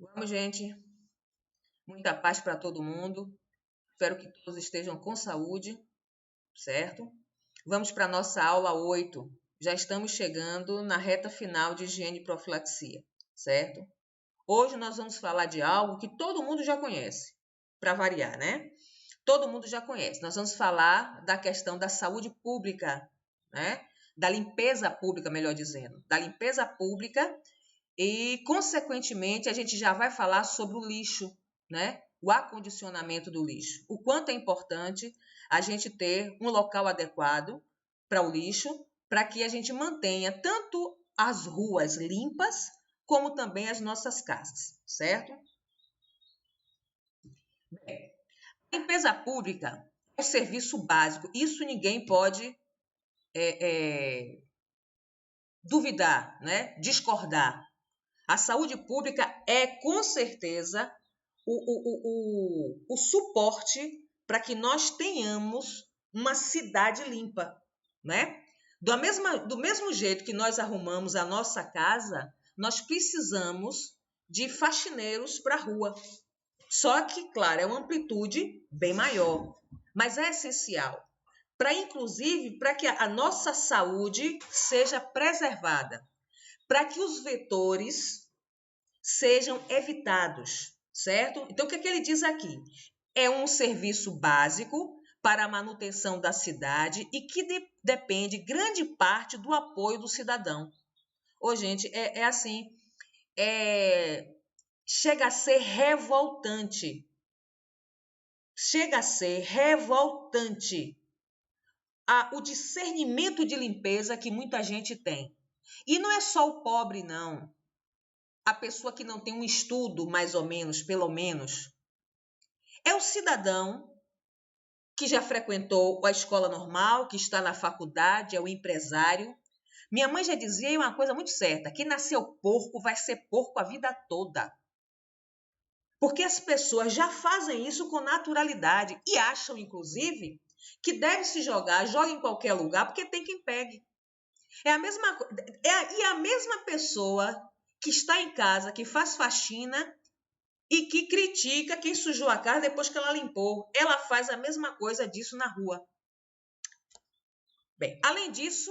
Vamos, gente. Muita paz para todo mundo. Espero que todos estejam com saúde, certo? Vamos para a nossa aula 8. Já estamos chegando na reta final de higiene e profilaxia, certo? Hoje nós vamos falar de algo que todo mundo já conhece, para variar, né? Todo mundo já conhece. Nós vamos falar da questão da saúde pública, né? Da limpeza pública, melhor dizendo. Da limpeza pública e, consequentemente, a gente já vai falar sobre o lixo, né? O acondicionamento do lixo. O quanto é importante a gente ter um local adequado para o lixo, para que a gente mantenha tanto as ruas limpas, como também as nossas casas, certo? Bem, a limpeza pública é um serviço básico. Isso ninguém pode duvidar, né? Discordar. A saúde pública é, com certeza, o suporte para que nós tenhamos uma cidade limpa, né? Do mesmo jeito que nós arrumamos a nossa casa, nós precisamos de faxineiros para a rua. Só que, claro, é uma amplitude bem maior, mas é essencial para, inclusive, para que a nossa saúde seja preservada, para que os vetores sejam evitados, certo? Então, o que ele diz aqui? É um serviço básico para a manutenção da cidade e que depende grande parte do apoio do cidadão. Ô, gente, assim, chega a ser revoltante. Chega a ser revoltante o discernimento de limpeza que muita gente tem. E não é só o pobre, não. A pessoa que não tem um estudo, mais ou menos, pelo menos. É o cidadão que já frequentou a escola normal, que está na faculdade, é o empresário. Minha mãe já dizia uma coisa muito certa: quem nasceu porco vai ser porco a vida toda. Porque as pessoas já fazem isso com naturalidade e acham, inclusive, que deve se joga em qualquer lugar, porque tem quem pegue. E a mesma pessoa que está em casa, que faz faxina e que critica quem sujou a casa depois que ela limpou. Ela faz a mesma coisa disso na rua. Bem, além disso,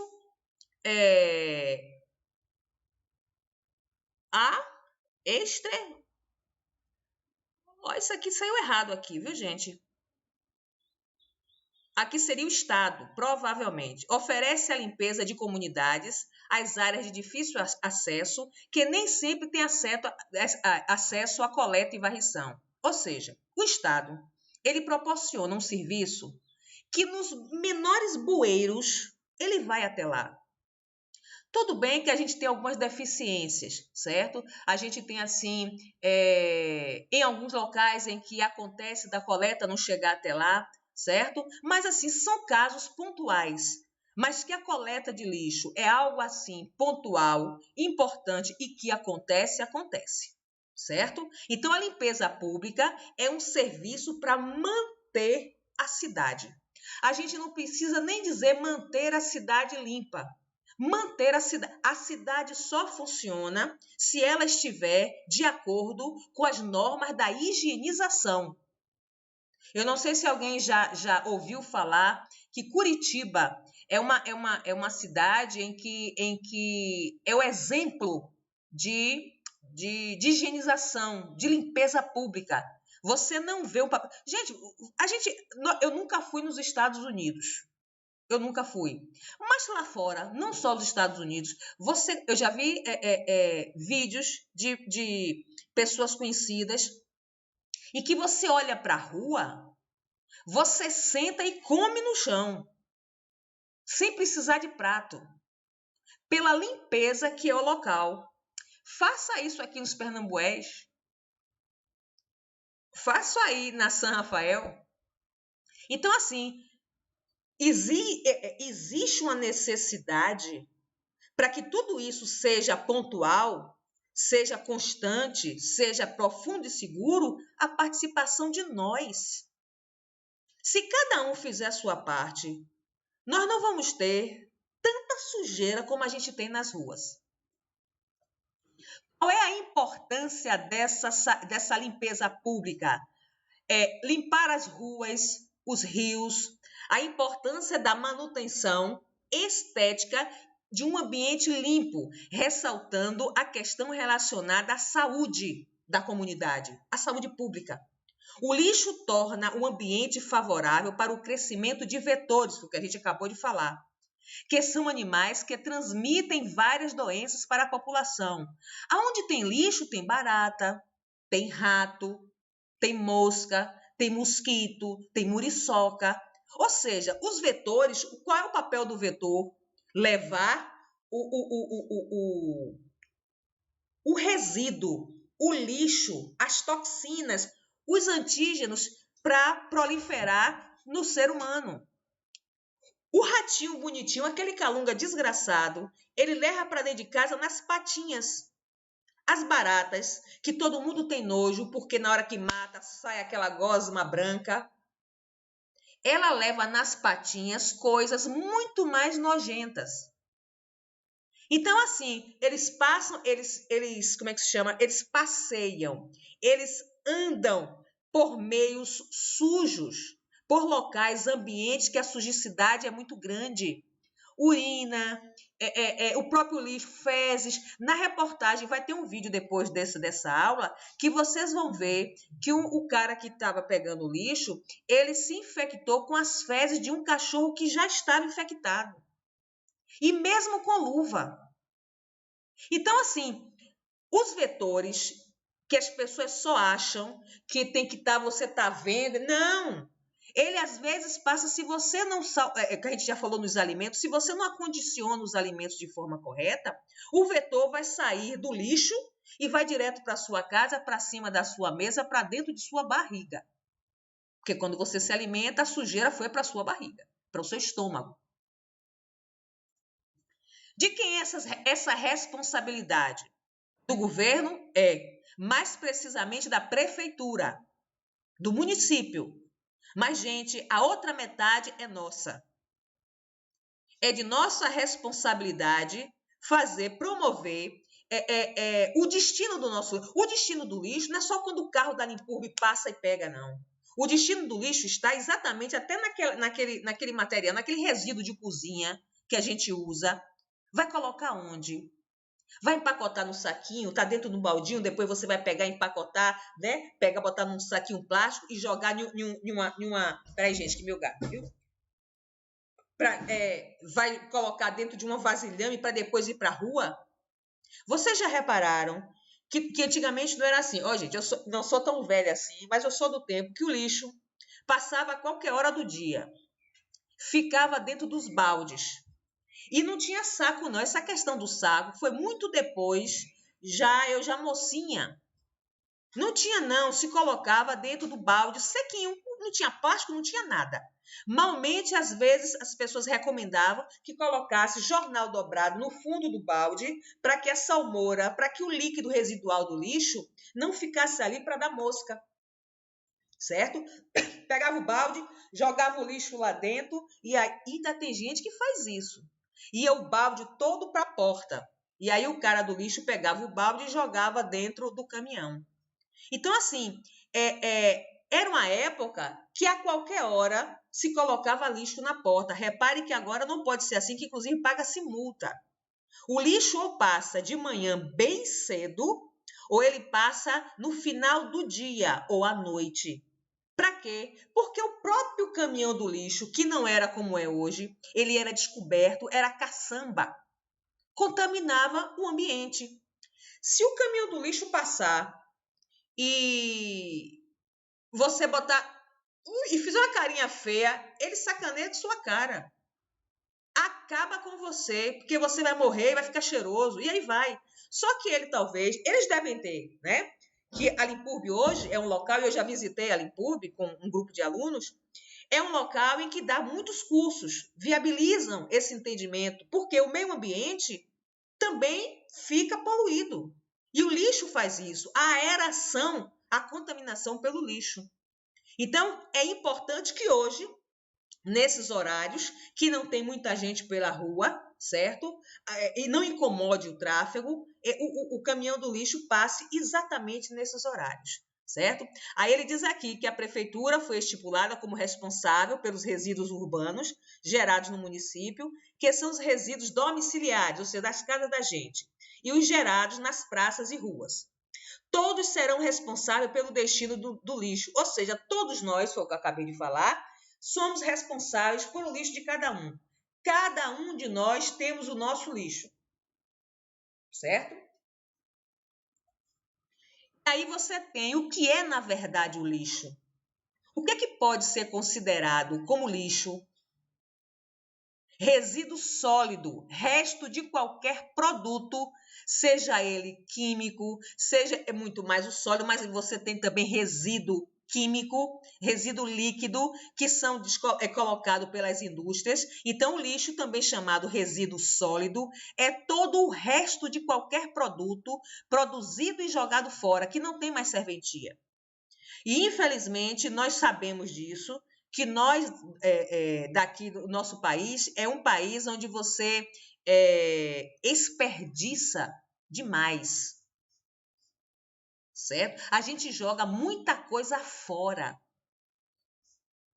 isso aqui saiu errado aqui, viu, gente? Aqui seria o Estado, provavelmente. Oferece a limpeza de comunidades, as áreas de difícil acesso, que nem sempre tem acesso à coleta e varrição. Ou seja, o Estado, ele proporciona um serviço que nos menores bueiros, ele vai até lá. Tudo bem que a gente tem algumas deficiências, certo? A gente tem, assim, em alguns locais em que acontece da coleta não chegar até lá, certo? Mas, assim, são casos pontuais. Mas que a coleta de lixo é algo, assim, pontual, importante e que acontece, certo? Então, a limpeza pública é um serviço para manter a cidade. A gente não precisa nem dizer manter a cidade limpa. Manter a cidade só funciona se ela estiver de acordo com as normas da higienização. Eu não sei se alguém já ouviu falar que Curitiba é uma cidade em que é o exemplo de higienização, de limpeza pública. Você não vê um papel. Gente, eu nunca fui nos Estados Unidos. Eu nunca fui. Mas lá fora, não só nos Estados Unidos, eu já vi vídeos de pessoas conhecidas e que você olha para a rua, você senta e come no chão, sem precisar de prato, pela limpeza que é o local. Faça isso aqui nos Pernambués. Faça aí na São Rafael. Então, assim, existe uma necessidade para que tudo isso seja pontual, seja constante, seja profundo e seguro, a participação de nós. Se cada um fizer a sua parte, nós não vamos ter tanta sujeira como a gente tem nas ruas. Qual é a importância importância dessa limpeza pública? Limpar as ruas, os rios, a importância da manutenção estética de um ambiente limpo, ressaltando a questão relacionada à saúde da comunidade, à saúde pública. O lixo torna o ambiente favorável para o crescimento de vetores, o que a gente acabou de falar, que são animais que transmitem várias doenças para a população. Aonde tem lixo, tem barata, tem rato, tem mosca, tem mosquito, tem muriçoca. Ou seja, os vetores, qual é o papel do vetor? Levar o resíduo, o lixo, as toxinas, os antígenos para proliferar no ser humano. O ratinho bonitinho, aquele calunga desgraçado, ele leva para dentro de casa nas patinhas. As baratas, que todo mundo tem nojo, porque na hora que mata sai aquela gosma branca, ela leva nas patinhas coisas muito mais nojentas. Então, assim, eles passam, como é que se chama? Eles passeiam, eles andam por meios sujos, por locais, ambientes que a sujicidade é muito grande. Urina, o próprio lixo, fezes. Na reportagem vai ter um vídeo depois dessa aula que vocês vão ver que o cara que estava pegando o lixo, ele se infectou com as fezes de um cachorro que já estava infectado. E mesmo com luva. Então, assim, os vetores que as pessoas só acham que tem que estar, você está vendo. Não! Ele, às vezes, passa, se você não... que a gente já falou nos alimentos, se você não acondiciona os alimentos de forma correta, o vetor vai sair do lixo e vai direto para a sua casa, para cima da sua mesa, para dentro de sua barriga. Porque quando você se alimenta, a sujeira foi para a sua barriga, para o seu estômago. De quem é essa responsabilidade? Do governo? Mais precisamente da prefeitura, do município. Mas, gente, a outra metade é nossa. É de nossa responsabilidade promover o destino do nosso... O destino do lixo não é só quando o carro da Limpurbe passa e pega, não. O destino do lixo está exatamente até naquele material, naquele resíduo de cozinha que a gente usa. Vai colocar onde? Vai empacotar no saquinho, tá dentro do baldinho, depois você vai pegar e empacotar, né? Botar num saquinho plástico e jogar em uma... Peraí, gente, que meu gato, viu? Vai colocar dentro de uma vasilhame para depois ir para a rua? Vocês já repararam que antigamente não era assim? Gente, não sou tão velha assim, mas eu sou do tempo que o lixo passava a qualquer hora do dia. Ficava dentro dos baldes. E não tinha saco, não. Essa questão do saco foi muito depois, eu já mocinha. Não tinha, não. Se colocava dentro do balde sequinho. Não tinha plástico, não tinha nada. Malmente, às vezes, as pessoas recomendavam que colocasse jornal dobrado no fundo do balde para que a salmoura, para que o líquido residual do lixo não ficasse ali para dar mosca. Certo? Pegava o balde, jogava o lixo lá dentro e ainda tem gente que faz isso. Ia o balde todo para a porta. E aí o cara do lixo pegava o balde e jogava dentro do caminhão. Então, assim, era uma época que a qualquer hora se colocava lixo na porta. Repare que agora não pode ser assim, que inclusive paga-se multa. O lixo ou passa de manhã bem cedo, ou ele passa no final do dia ou à noite. Para quê? Porque o próprio caminhão do lixo, que não era como é hoje, ele era descoberto, era caçamba, contaminava o ambiente. Se o caminhão do lixo passar e você botar e fizer uma carinha feia, ele sacaneia de sua cara. Acaba com você, porque você vai morrer e vai ficar cheiroso, e aí vai. Só que eles devem ter, né? Que a Limpurbe hoje é um local, e eu já visitei a Limpurbe com um grupo de alunos, é um local em que dá muitos cursos, viabilizam esse entendimento, porque o meio ambiente também fica poluído. E o lixo faz isso, a aeração, a contaminação pelo lixo. Então, é importante que hoje, nesses horários, que não tem muita gente pela rua, certo? E não incomode o tráfego, o caminhão do lixo passe exatamente nesses horários, certo? Aí ele diz aqui que a prefeitura foi estipulada como responsável pelos resíduos urbanos gerados no município, que são os resíduos domiciliares, ou seja, das casas da gente, e os gerados nas praças e ruas. Todos serão responsáveis pelo destino do lixo, ou seja, todos nós, foi o que eu acabei de falar, somos responsáveis pelo lixo de cada um. Cada um de nós temos o nosso lixo, certo? Aí você tem o que é, na verdade, o lixo. O que é que pode ser considerado como lixo? Resíduo sólido, resto de qualquer produto, seja ele químico, seja muito mais o sólido, mas você tem também resíduo químico, resíduo líquido, que são colocados pelas indústrias. Então, o lixo, também chamado resíduo sólido, é todo o resto de qualquer produto produzido e jogado fora, que não tem mais serventia. E, infelizmente, nós sabemos disso, que nós, daqui do nosso país, é um país onde você desperdiça demais, certo? A gente joga muita coisa fora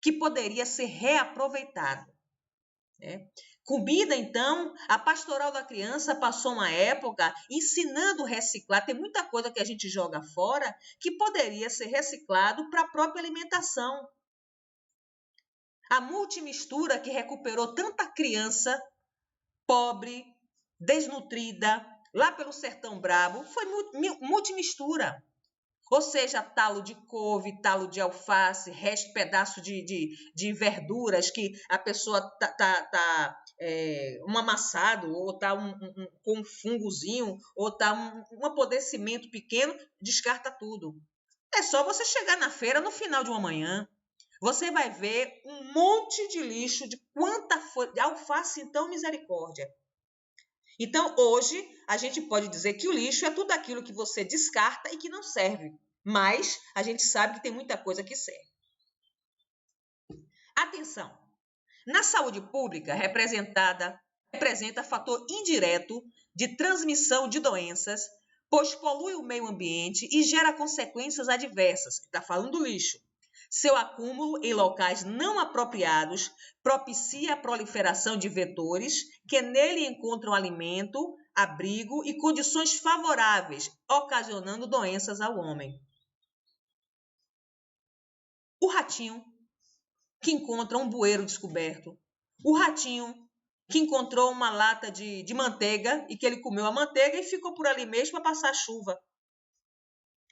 que poderia ser reaproveitado, né? Comida, então, a Pastoral da Criança passou uma época ensinando a reciclar. Tem muita coisa que a gente joga fora que poderia ser reciclado para a própria alimentação. A multimistura que recuperou tanta criança pobre, desnutrida, lá pelo Sertão Brabo, foi multimistura. Ou seja, talo de couve, talo de alface, resto, pedaço de verduras que a pessoa um amassado, ou tá com um fungozinho, ou tá um apodrecimento pequeno, descarta tudo. É só você chegar na feira no final de uma manhã, você vai ver um monte de lixo, de quanta folha de alface, então, misericórdia. Então, hoje, a gente pode dizer que o lixo é tudo aquilo que você descarta e que não serve. Mas a gente sabe que tem muita coisa que serve. Atenção! Na saúde pública, representa fator indireto de transmissão de doenças, pois polui o meio ambiente e gera consequências adversas. Está falando do lixo. Seu acúmulo em locais não apropriados propicia a proliferação de vetores que nele encontram alimento, abrigo e condições favoráveis, ocasionando doenças ao homem. O ratinho que encontra um bueiro descoberto. O ratinho que encontrou uma lata de manteiga e que ele comeu a manteiga e ficou por ali mesmo para passar chuva.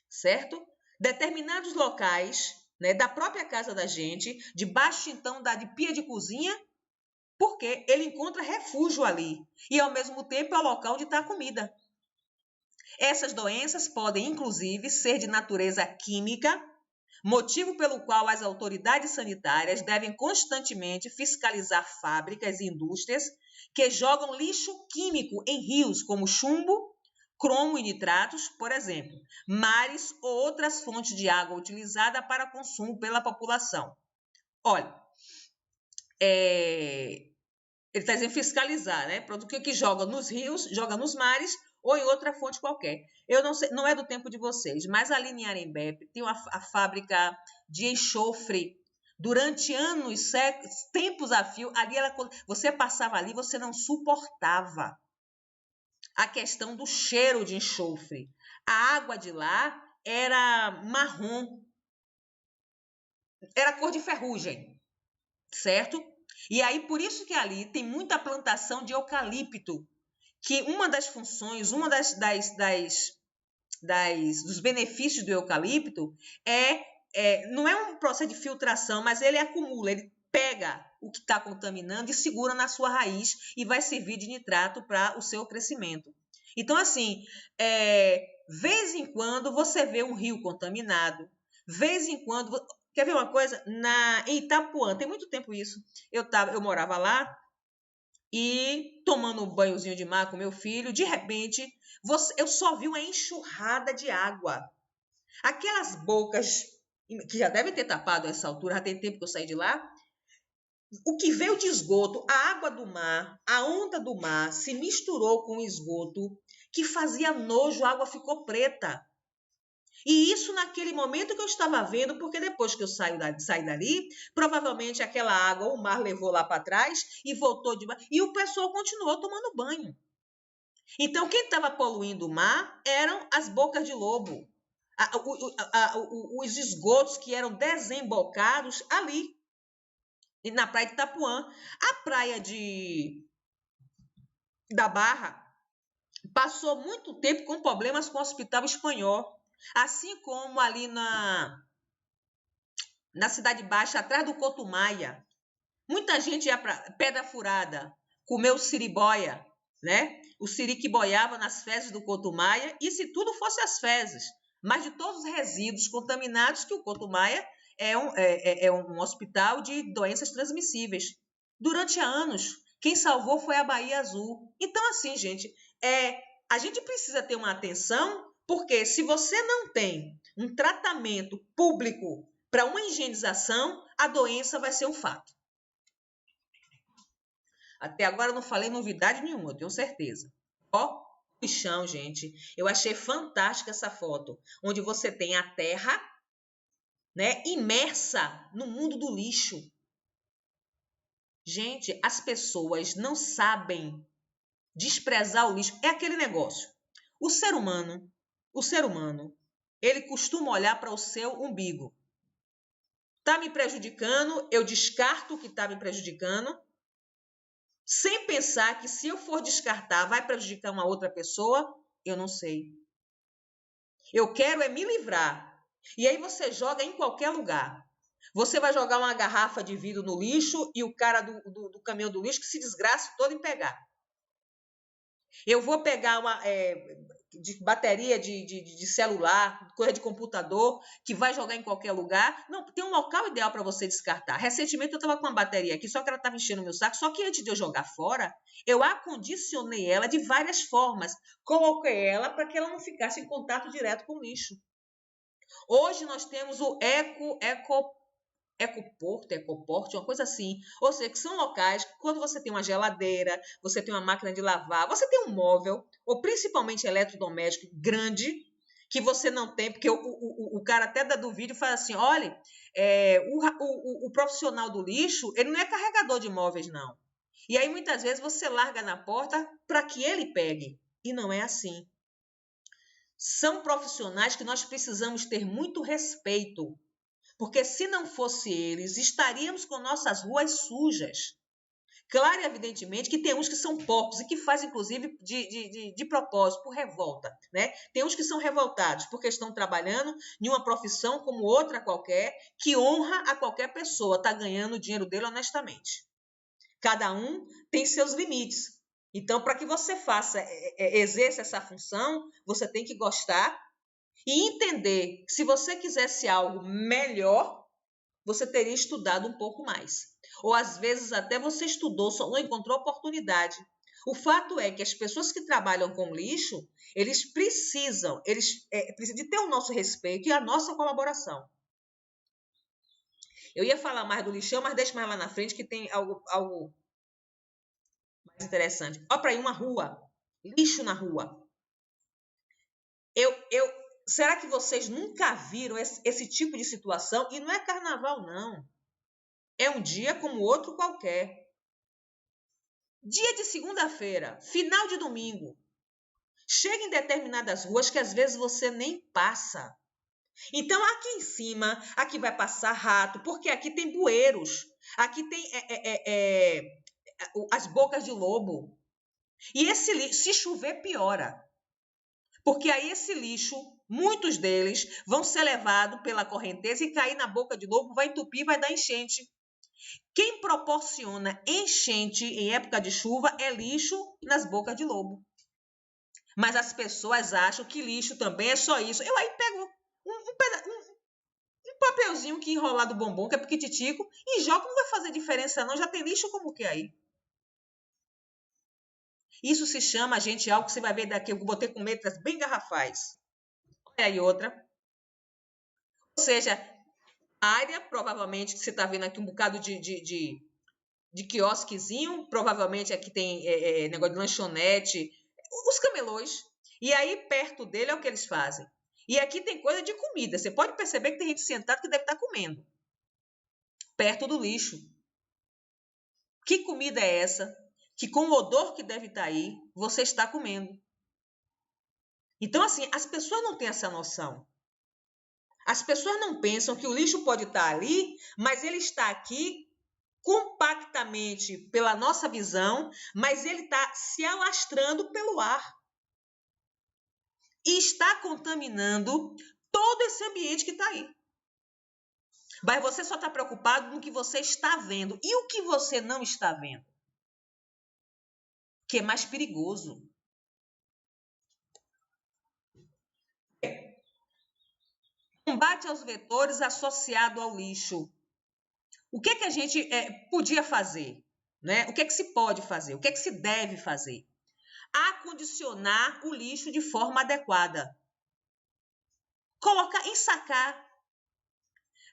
Certo? Determinados locais, né, da própria casa da gente, debaixo então de pia de cozinha, porque ele encontra refúgio ali. E ao mesmo tempo é o local onde está a comida. Essas doenças podem, inclusive, ser de natureza química, motivo pelo qual as autoridades sanitárias devem constantemente fiscalizar fábricas e indústrias que jogam lixo químico em rios, como chumbo, cromo e nitratos, por exemplo, mares ou outras fontes de água utilizada para consumo pela população. Olha, ele está dizendo fiscalizar, né? Produto que joga nos rios, joga nos mares ou em outra fonte qualquer. Eu não sei, não é do tempo de vocês, mas ali em Arembepe tem a fábrica de enxofre. Durante anos, tempos a fio, ali você passava ali, você não suportava a questão do cheiro de enxofre. A água de lá era marrom, era cor de ferrugem, certo? E aí, por isso que ali tem muita plantação de eucalipto, que uma das funções, dos benefícios do eucalipto não é um processo de filtração, mas ele acumula, ele pega o que está contaminando e segura na sua raiz e vai servir de nitrato para o seu crescimento. Então, assim, vez em quando você vê um rio contaminado, vez em quando... Quer ver uma coisa? Em Itapuã, tem muito tempo isso, eu morava lá e tomando um banhozinho de mar com meu filho, de repente, eu só vi uma enxurrada de água. Aquelas bocas, que já devem ter tapado a essa altura, já tem tempo que eu saí de lá, o que veio de esgoto, a água do mar, a onda do mar se misturou com o esgoto, que fazia nojo, a água ficou preta. E isso naquele momento que eu estava vendo, porque depois que eu saí dali, provavelmente aquela água, o mar levou lá para trás e voltou de baixo, e o pessoal continuou tomando banho. Então, quem estava poluindo o mar eram as bocas de lobo, os esgotos que eram desembocados ali, na praia de Itapuã. A praia da Barra passou muito tempo com problemas com o Hospital Espanhol, assim como ali na Cidade Baixa, atrás do Cotumaia. Muita gente ia para Pedra Furada, comeu siriboia, né? O siri que boiava nas fezes do Cotumaia, e se tudo fosse as fezes, mas de todos os resíduos contaminados, que o Cotumaia é um hospital de doenças transmissíveis. Durante anos, quem salvou foi a Bahia Azul. Então, assim, gente, a gente precisa ter uma atenção, porque se você não tem um tratamento público para uma higienização, a doença vai ser um fato. Até agora eu não falei novidade nenhuma, eu tenho certeza. Ó, o chão, gente. Eu achei fantástica essa foto, onde você tem a terra, né, imersa no mundo do lixo. Gente, as pessoas não sabem desprezar o lixo. É aquele negócio. O ser humano, ele costuma olhar para o seu umbigo. Está me prejudicando, eu descarto o que está me prejudicando, sem pensar que se eu for descartar, vai prejudicar uma outra pessoa, eu não sei. Eu quero é me livrar. E aí você joga em qualquer lugar. Você vai jogar uma garrafa de vidro no lixo e o cara do caminhão do lixo que se desgrace todo em pegar. Eu vou pegar uma bateria de celular, coisa de computador, que vai jogar em qualquer lugar. Não, tem um local ideal para você descartar. Recentemente eu estava com uma bateria aqui, só que ela estava enchendo o meu saco, só que antes de eu jogar fora, eu acondicionei ela de várias formas. Coloquei ela para que ela não ficasse em contato direto com o lixo. Hoje nós temos o ecoporte, uma coisa assim. Ou seja, que são locais que quando você tem uma geladeira, você tem uma máquina de lavar, você tem um móvel, ou principalmente eletrodoméstico grande, que você não tem, porque o cara até do vídeo fala assim, olha, o profissional do lixo, ele não é carregador de móveis, não. E aí, muitas vezes, você larga na porta para que ele pegue. E não é assim. São profissionais que nós precisamos ter muito respeito, porque se não fosse eles, estaríamos com nossas ruas sujas. Claro e evidentemente que tem uns que são poucos e que fazem, inclusive, de propósito, por revolta, né? Tem uns que são revoltados porque estão trabalhando em uma profissão como outra qualquer, que honra a qualquer pessoa, está ganhando o dinheiro dele honestamente. Cada um tem seus limites. Então, para que você exerça essa função, você tem que gostar e entender que se você quisesse algo melhor, você teria estudado um pouco mais. Ou às vezes até você estudou, só não encontrou oportunidade. O fato é que as pessoas que trabalham com lixo, eles precisam de ter o nosso respeito e a nossa colaboração. Eu ia falar mais do lixão, mas deixa mais lá na frente que tem algo mais interessante. Olha para aí uma rua, lixo na rua. Será que vocês nunca viram esse tipo de situação? E não é carnaval, não. É um dia como outro qualquer. Dia de segunda-feira, final de domingo. Chega em determinadas ruas que às vezes você nem passa. Então, aqui em cima, aqui vai passar rato, porque aqui tem bueiros. Aqui tem as bocas de lobo. E esse lixo, se chover, piora. Porque aí esse lixo, muitos deles, vão ser levados pela correnteza e cair na boca de lobo, vai entupir, vai dar enchente. Quem proporciona enchente em época de chuva é lixo nas bocas de lobo. Mas as pessoas acham que lixo também é só isso. Eu aí pego um papelzinho que enrolar do bombom, que é piquititico, e jogo, não vai fazer diferença não, já tem lixo como que aí. Isso se chama, gente, algo que você vai ver daqui, eu botei com letras bem garrafais. Olha aí outra. Ou seja, a área, provavelmente, que você está vendo aqui um bocado de de quiosquezinho, provavelmente aqui tem negócio de lanchonete, os camelôs. E aí, perto dele, é o que eles fazem. E aqui tem coisa de comida. Você pode perceber que tem gente sentada que deve estar comendo. Perto do lixo. Que comida é essa? Que com o odor que deve estar aí, você está comendo. Então, assim, as pessoas não têm essa noção. As pessoas não pensam que o lixo pode estar ali, mas ele está aqui compactamente pela nossa visão, mas ele está se alastrando pelo ar. E está contaminando todo esse ambiente que está aí. Mas você só está preocupado no que você está vendo. E o que você não está vendo? Que é mais perigoso. Combate aos vetores associado ao lixo. O que é que a gente podia fazer? Né? O que é que se pode fazer? O que é que se deve fazer? Acondicionar o lixo de forma adequada. Colocar, ensacar.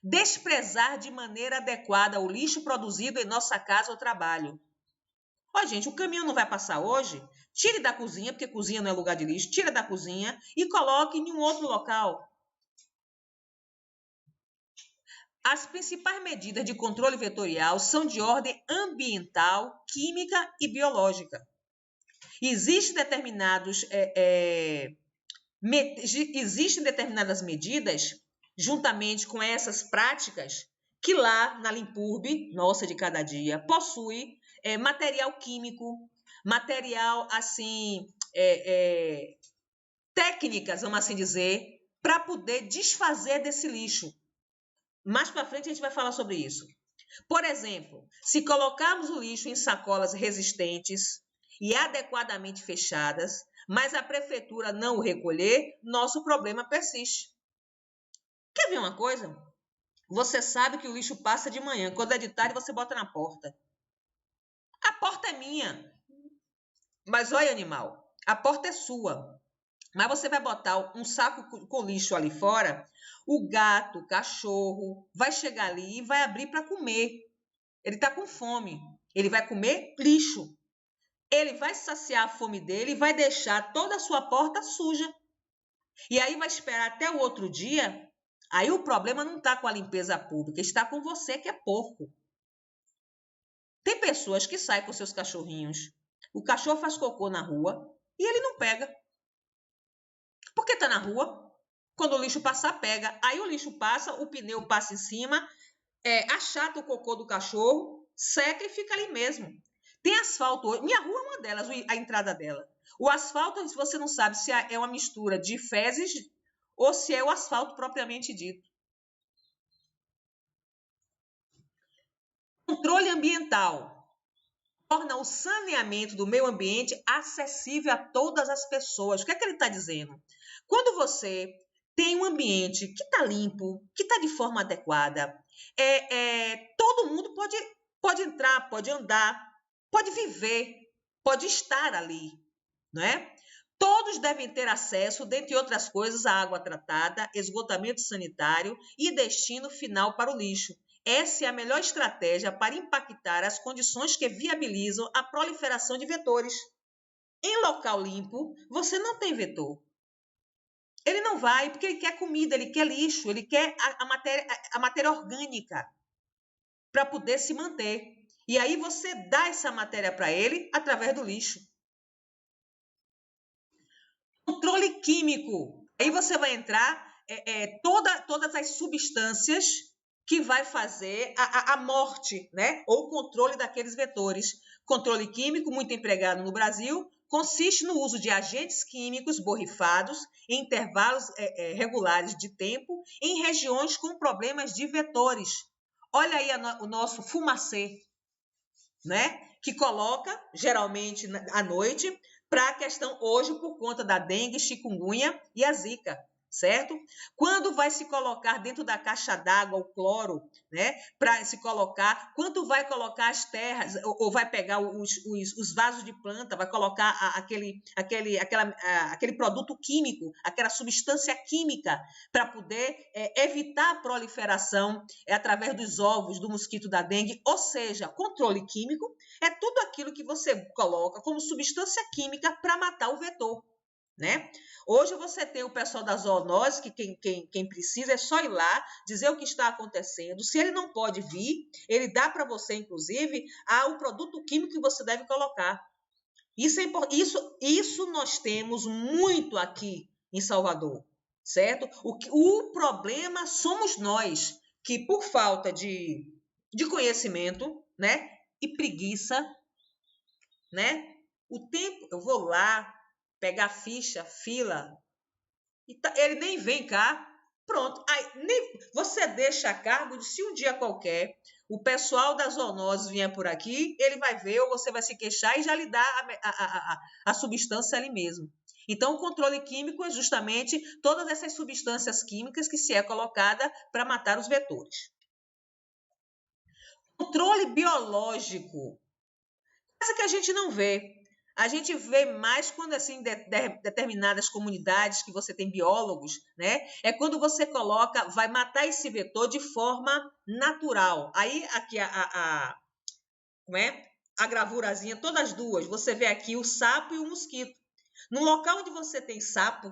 Desprezar de maneira adequada o lixo produzido em nossa casa ou trabalho. Ó, gente, o caminhão não vai passar hoje? Tire da cozinha, porque cozinha não é lugar de lixo. Tire da cozinha e coloque em um outro local. As principais medidas de controle vetorial são de ordem ambiental, química e biológica. Existem determinadas medidas, juntamente com essas práticas, que lá na Limpurbe, nossa de cada dia, possui material químico, material, assim, técnicas, vamos assim dizer, para poder desfazer desse lixo. Mais para frente a gente vai falar sobre isso. Por exemplo, se colocarmos o lixo em sacolas resistentes e adequadamente fechadas, mas a prefeitura não o recolher, nosso problema persiste. Quer ver uma coisa? Você sabe que o lixo passa de manhã. Quando é de tarde, você bota na porta. A porta é minha. Mas olha, animal, a porta é sua. Mas você vai botar um saco com lixo ali fora, o gato, o cachorro, vai chegar ali e vai abrir para comer. Ele está com fome. Ele vai comer lixo. Ele vai saciar a fome dele e vai deixar toda a sua porta suja. E aí vai esperar até o outro dia. Aí o problema não está com a limpeza pública, está com você que é porco. Tem pessoas que saem com seus cachorrinhos. O cachorro faz cocô na rua e ele não pega. Porque está na rua. Quando o lixo passar, pega. Aí o lixo passa, o pneu passa em cima, achata o cocô do cachorro, seca e fica ali mesmo. Tem asfalto. Minha rua é uma delas, a entrada dela. O asfalto, se você não sabe se é uma mistura de fezes ou se é o asfalto propriamente dito. Controle ambiental torna o saneamento do meio ambiente acessível a todas as pessoas. O que é que ele está dizendo? Quando você tem um ambiente que está limpo, que está de forma adequada, todo mundo pode entrar, pode andar, pode viver, pode estar ali, não é? Todos devem ter acesso, dentre outras coisas, à água tratada, esgotamento sanitário e destino final para o lixo. Essa é a melhor estratégia para impactar as condições que viabilizam a proliferação de vetores. Em local limpo, você não tem vetor. Ele não vai porque ele quer comida, ele quer lixo, ele quer a matéria orgânica para poder se manter. E aí você dá essa matéria para ele através do lixo. Controle químico. Aí você vai entrar todas as substâncias que vai fazer a morte, né? Ou o controle daqueles vetores. Controle químico, muito empregado no Brasil, consiste no uso de agentes químicos borrifados em intervalos regulares de tempo em regiões com problemas de vetores. Olha aí o nosso fumacê, né? Que coloca, geralmente, à noite, para a questão hoje por conta da dengue, chikungunya e a zika. certo? Quando vai se colocar dentro da caixa d'água o cloro, né? Para se colocar, quando vai colocar as terras, ou vai pegar os vasos de planta, vai colocar aquele produto químico, aquela substância química, para poder evitar a proliferação através dos ovos do mosquito da dengue, ou seja, controle químico é tudo aquilo que você coloca como substância química para matar o vetor, né? Hoje você tem o pessoal da zoonose, que quem precisa é só ir lá, dizer o que está acontecendo. Se ele não pode vir, ele dá para você, inclusive, o produto químico que você deve colocar. Isso nós temos muito aqui em Salvador, certo? O problema somos nós, que por falta de conhecimento, né, e preguiça, né, eu vou lá, pegar a ficha, fila, ele nem vem cá, pronto. Aí, você deixa a cargo de se um dia qualquer o pessoal das zoonoses vier por aqui, ele vai ver ou você vai se queixar e já lhe dá a substância ali mesmo. Então, o controle químico é justamente todas essas substâncias químicas que se é colocada para matar os vetores. Controle biológico, coisa que a gente não vê. A gente vê mais quando, assim, determinadas comunidades que você tem biólogos, né? É quando você coloca, vai matar esse vetor de forma natural. Aí, aqui, como é? A gravurazinha, todas as duas. Você vê aqui o sapo e o mosquito. No local onde você tem sapo,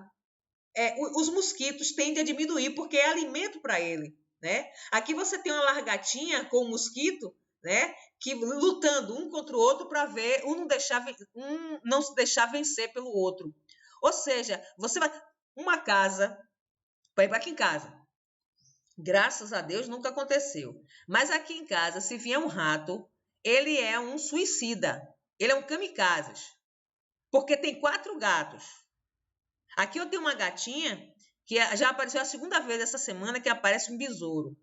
os mosquitos tendem a diminuir, porque é alimento para ele, né? Aqui você tem uma largatinha com o mosquito, né, que lutando um contra o outro para ver um não se deixar vencer pelo outro. Ou seja, você vai uma casa, vai aqui em casa. Graças a Deus nunca aconteceu. Mas aqui em casa, se vier um rato, ele é um suicida. Ele é um kamikazes. Porque tem 4 gatos. Aqui eu tenho uma gatinha que já apareceu a segunda vez essa semana que aparece um besouro.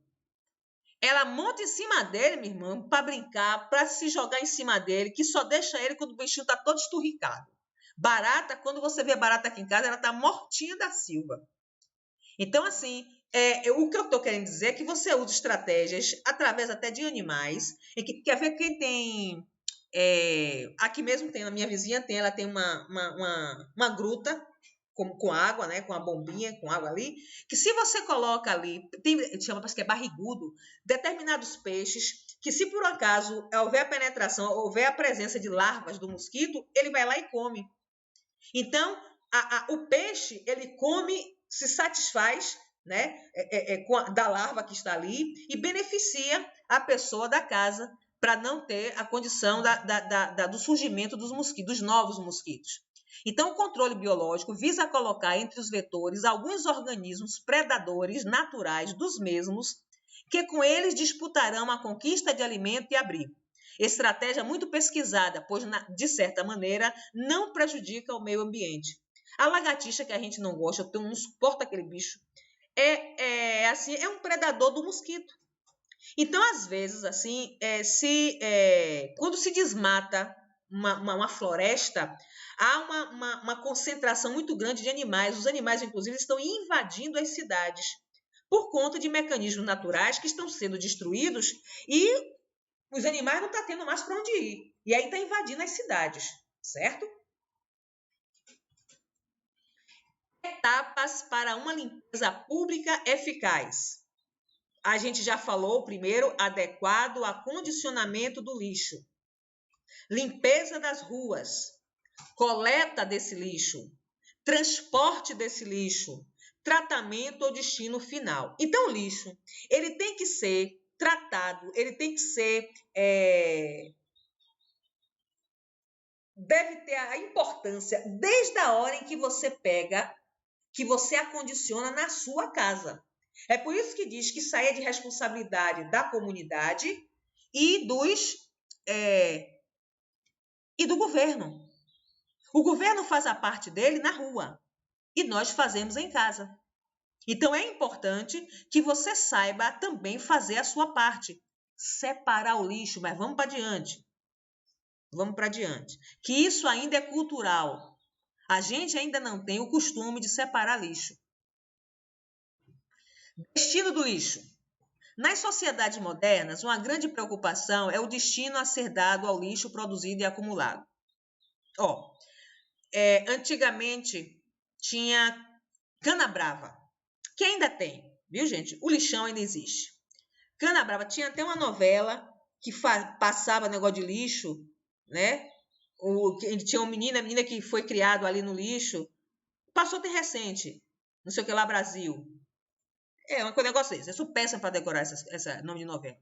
Ela monta em cima dele, minha irmã, para brincar, para se jogar em cima dele, que só deixa ele quando o bichinho está todo esturricado. Barata, quando você vê barata aqui em casa, ela está mortinha da Silva. Então, assim, o que eu estou querendo dizer é que você usa estratégias através até de animais. Quer ver quem tem... aqui mesmo tem, a minha vizinha tem, ela tem uma gruta com água, né, com a bombinha, com água ali, que se você coloca ali, parece que é barrigudo, determinados peixes, que se por acaso houver a penetração, houver a presença de larvas do mosquito, ele vai lá e come. Então, o peixe, ele come, se satisfaz, né, da larva que está ali e beneficia a pessoa da casa para não ter a condição do surgimento dos mosquitos, dos novos mosquitos. Então, o controle biológico visa colocar entre os vetores alguns organismos predadores naturais dos mesmos, que com eles disputarão a conquista de alimento e abrigo. Estratégia muito pesquisada, pois, de certa maneira, não prejudica o meio ambiente. A lagartixa, que a gente não gosta, eu não suporto aquele bicho, é um predador do mosquito. Então, às vezes, assim, quando se desmata uma floresta, há uma concentração muito grande de animais. Os animais, inclusive, estão invadindo as cidades por conta de mecanismos naturais que estão sendo destruídos e os animais não estão tendo mais para onde ir. E aí está invadindo as cidades, certo? Etapas para uma limpeza pública eficaz. A gente já falou, primeiro, adequado acondicionamento do lixo. Limpeza das ruas, coleta desse lixo, transporte desse lixo, tratamento ou destino final. Então, o lixo, ele tem que ser tratado, ele tem que ser... deve ter a importância desde a hora em que você pega, que você acondiciona na sua casa. É por isso que diz que isso aí é de responsabilidade da comunidade e do governo. O governo faz a parte dele na rua e nós fazemos em casa. Então, é importante que você saiba também fazer a sua parte. Separar o lixo, mas vamos para diante. Vamos para diante. Que isso ainda é cultural. A gente ainda não tem o costume de separar lixo. Destino do lixo. Nas sociedades modernas, uma grande preocupação é o destino a ser dado ao lixo produzido e acumulado. Antigamente tinha cana-brava, que ainda tem, viu, gente? O lixão ainda existe. Cana-brava, tinha até uma novela que passava negócio de lixo, né? Tinha um menino, a menina que foi criado ali no lixo. Passou até recente, não sei o que lá, Brasil. Um negócio desse. Eu sou péssima para decorar essa nome de novela.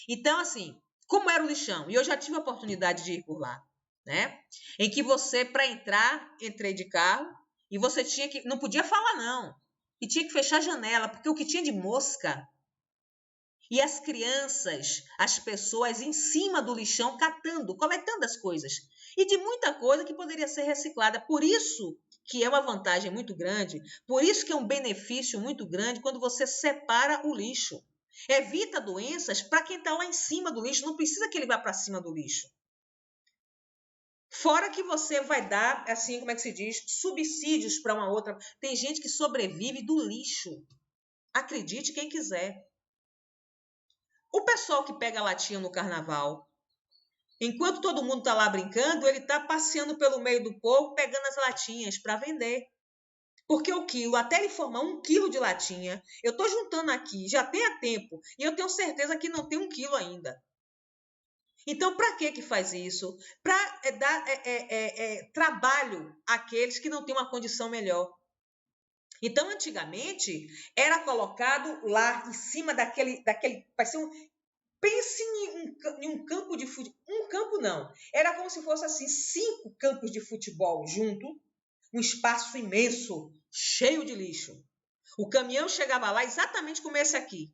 Então, assim, como era o lixão? E eu já tive a oportunidade de ir por lá, né? Em que você, para entrar, entrei de carro e você tinha que... Não podia falar, não. E tinha que fechar a janela, porque o que tinha de mosca... E as crianças, as pessoas em cima do lixão catando, coletando as coisas. E de muita coisa que poderia ser reciclada. Por isso que é uma vantagem muito grande, por isso que é um benefício muito grande quando você separa o lixo. Evita doenças para quem está lá em cima do lixo, não precisa que ele vá para cima do lixo. Fora que você vai dar, assim, como é que se diz, subsídios para uma outra. Tem gente que sobrevive do lixo. Acredite quem quiser. O pessoal que pega latinha no carnaval, enquanto todo mundo está lá brincando, ele está passeando pelo meio do povo, pegando as latinhas para vender. Porque o quilo, até ele formar 1 quilo de latinha, eu estou juntando aqui, já tem há tempo, e eu tenho certeza que não tem 1 quilo ainda. Então, para que faz isso? Para dar trabalho àqueles que não têm uma condição melhor. Então, antigamente, era colocado lá em cima daquele vai ser pense em um campo de futebol. Um campo não. Era como se fosse assim, 5 campos de futebol junto, um espaço imenso, cheio de lixo. O caminhão chegava lá exatamente como esse aqui.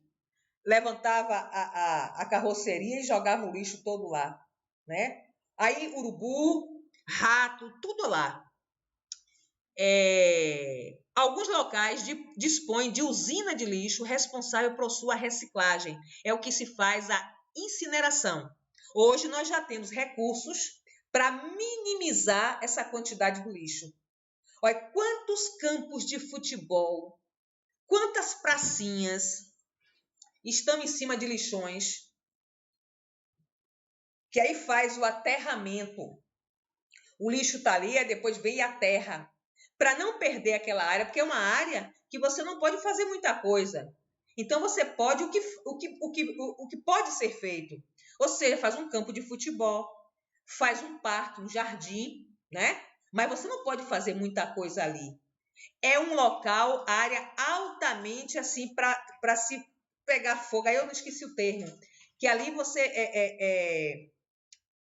Levantava a carroceria e jogava o lixo todo lá, né? Aí urubu, rato, tudo lá. Alguns locais dispõem de usina de lixo responsável por sua reciclagem. É o que se faz a incineração. Hoje nós já temos recursos para minimizar essa quantidade do lixo. Olha, quantos campos de futebol, quantas pracinhas estão em cima de lixões, que aí faz o aterramento. O lixo está ali, aí depois vem a terra. Para não perder aquela área, porque é uma área que você não pode fazer muita coisa. Então, você pode o que pode ser feito. Ou seja, faz um campo de futebol, faz um parque, um jardim, né? Mas você não pode fazer muita coisa ali. É um local, área altamente assim para se pegar fogo. Aí eu não esqueci o termo. Que ali você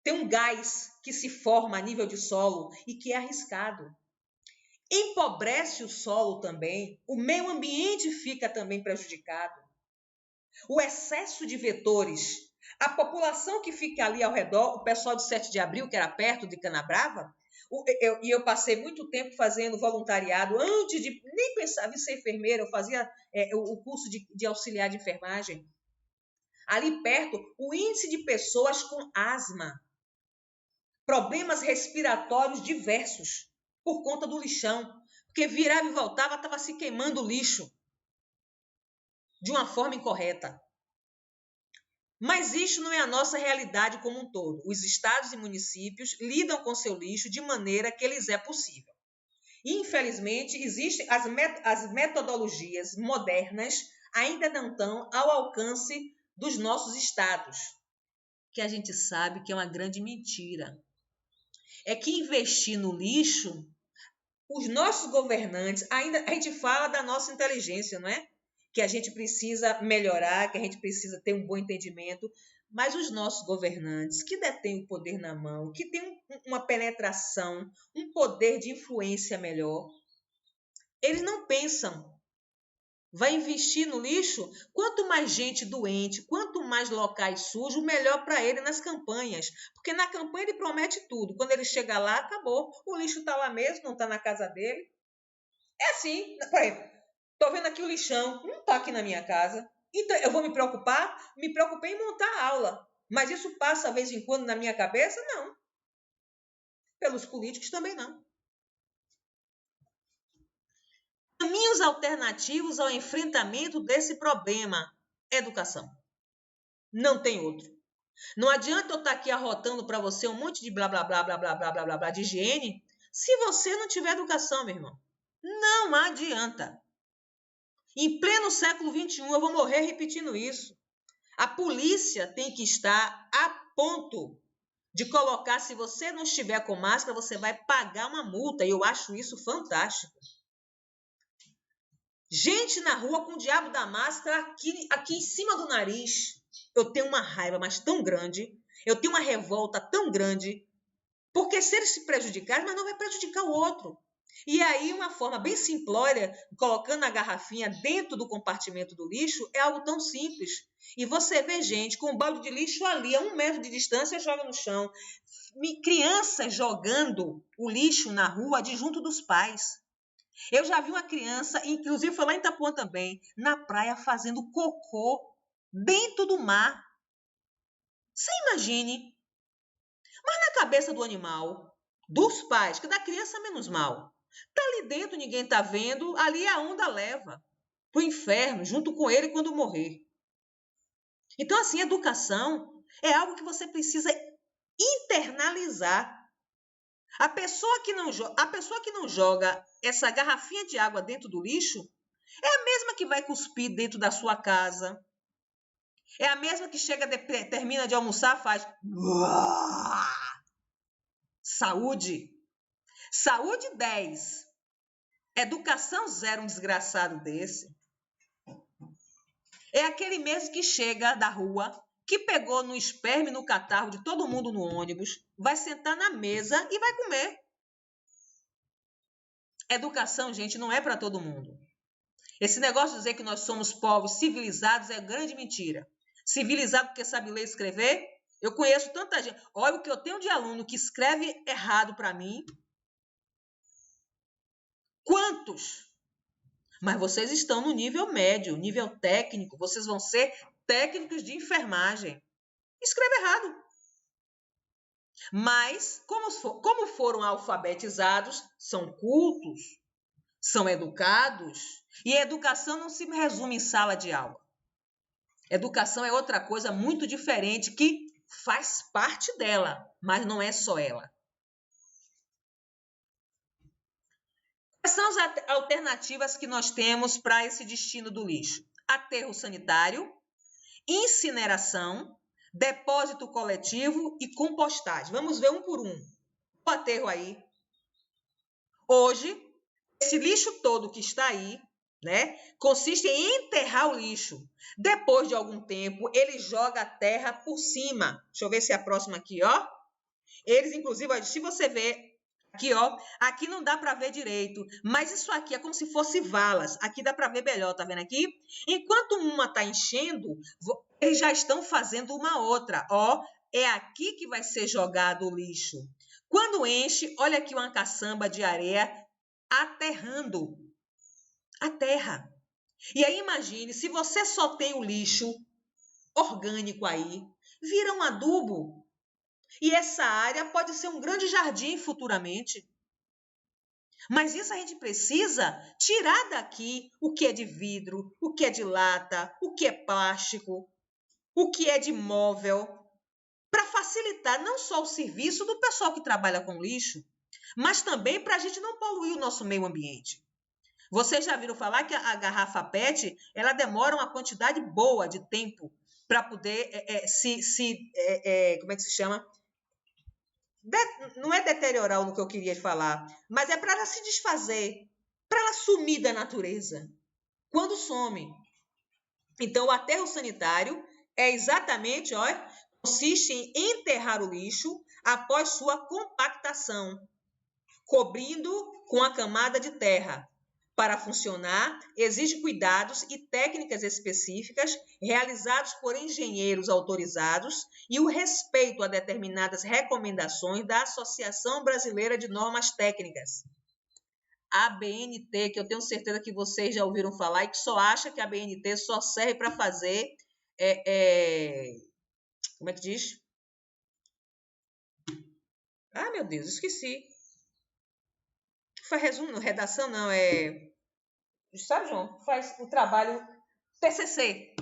tem um gás que se forma a nível de solo e que é arriscado. Empobrece o solo também, o meio ambiente fica também prejudicado. O excesso de vetores, a população que fica ali ao redor, o pessoal de 7 de abril, que era perto de Canabrava, eu passei muito tempo fazendo voluntariado, antes de nem pensar em ser enfermeira, eu fazia o curso de auxiliar de enfermagem. Ali perto, o índice de pessoas com asma, problemas respiratórios diversos, por conta do lixão. Porque virava e voltava, estava se queimando o lixo de uma forma incorreta. Mas isso não é a nossa realidade como um todo. Os estados e municípios lidam com seu lixo de maneira que lhes é possível. Infelizmente, existem as metodologias modernas ainda não estão ao alcance dos nossos estados, que a gente sabe que é uma grande mentira. É que investir no lixo, os nossos governantes, ainda a gente fala da nossa inteligência, não é? Que a gente precisa melhorar, que a gente precisa ter um bom entendimento, mas os nossos governantes, que detêm o poder na mão, que têm uma penetração, um poder de influência melhor, eles não pensam. Vai investir no lixo? Quanto mais gente doente, quanto mais locais sujos, melhor para ele nas campanhas. Porque na campanha ele promete tudo. Quando ele chega lá, acabou. O lixo está lá mesmo, não está na casa dele. É assim, por exemplo, estou vendo aqui o lixão, não está aqui na minha casa. Então, eu vou me preocupar? Me preocupei em montar a aula. Mas isso passa, de vez em quando, na minha cabeça? Não. Pelos políticos também não. Caminhos alternativos ao enfrentamento desse problema. Educação. Não tem outro. Não adianta eu estar aqui arrotando para você um monte de blá, blá, blá, blá, blá, blá, blá, blá, blá, de higiene, se você não tiver educação, meu irmão. Não adianta. Em pleno século XXI, eu vou morrer repetindo isso. A polícia tem que estar a ponto de colocar, se você não estiver com máscara, você vai pagar uma multa. E eu acho isso fantástico. Gente na rua com o diabo da máscara aqui em cima do nariz. Eu tenho uma raiva, mas tão grande. Eu tenho uma revolta tão grande. Porque se eles se prejudicarem, mas não vai prejudicar o outro. E aí, uma forma bem simplória, colocando a garrafinha dentro do compartimento do lixo, é algo tão simples. E você vê gente com um balde de lixo ali, a 1 metro de distância, joga no chão. Crianças jogando o lixo na rua de junto dos pais. Eu já vi uma criança, inclusive foi lá em Itapuã também, na praia fazendo cocô dentro do mar. Você imagine. Mas na cabeça do animal, dos pais, que da criança menos mal, tá ali dentro, ninguém tá vendo, ali a onda leva pro inferno, junto com ele quando morrer. Então, assim, educação é algo que você precisa internalizar. A pessoa que não joga essa garrafinha de água dentro do lixo é a mesma que vai cuspir dentro da sua casa. É a mesma que termina de almoçar, faz saúde. Saúde 10. Educação 0, um desgraçado desse. É aquele mesmo que chega da rua, que pegou no esperme, no catarro de todo mundo no ônibus, vai sentar na mesa e vai comer. Educação, gente, não é para todo mundo. Esse negócio de dizer que nós somos povos civilizados é grande mentira. Civilizado porque sabe ler e escrever? Eu conheço tanta gente. Olha o que eu tenho de aluno que escreve errado para mim. Quantos? Mas vocês estão no nível médio, nível técnico. Vocês vão ser técnicos de enfermagem. Escreve errado. Mas, como foram alfabetizados, são cultos, são educados. E a educação não se resume em sala de aula. Educação é outra coisa muito diferente que faz parte dela, mas não é só ela. Quais são as alternativas que nós temos para esse destino do lixo? Aterro sanitário, incineração, depósito coletivo e compostagem. Vamos ver um por um. O aterro aí. Hoje, esse lixo todo que está aí, né, consiste em enterrar o lixo. Depois de algum tempo, ele joga a terra por cima. Deixa eu ver se é a próxima aqui, ó. Eles, inclusive, se você ver aqui, ó, aqui não dá para ver direito, mas isso aqui é como se fosse valas. Aqui dá para ver melhor, tá vendo aqui? Enquanto uma tá enchendo, eles já estão fazendo uma outra, ó. É aqui que vai ser jogado o lixo. Quando enche, olha aqui uma caçamba de areia aterrando a terra. E aí imagine, se você só tem o lixo orgânico aí, vira um adubo. E essa área pode ser um grande jardim futuramente. Mas isso a gente precisa tirar daqui o que é de vidro, o que é de lata, o que é plástico, o que é de móvel, para facilitar não só o serviço do pessoal que trabalha com lixo, mas também para a gente não poluir o nosso meio ambiente. Vocês já viram falar que a garrafa PET, ela demora uma quantidade boa de tempo para poder como é que se chama? Não é deteriorar o que eu queria falar, mas é para ela se desfazer, para ela sumir da natureza. Quando some. Então, o aterro sanitário é exatamente, olha, consiste em enterrar o lixo após sua compactação, cobrindo com a camada de terra. Para funcionar, exige cuidados e técnicas específicas realizados por engenheiros autorizados e o respeito a determinadas recomendações da Associação Brasileira de Normas Técnicas. A ABNT, que eu tenho certeza que vocês já ouviram falar e que só acha que a ABNT só serve para fazer... como é que diz? Ah, meu Deus, esqueci. Foi resumo, redação não, sabe, João, faz o trabalho TCC,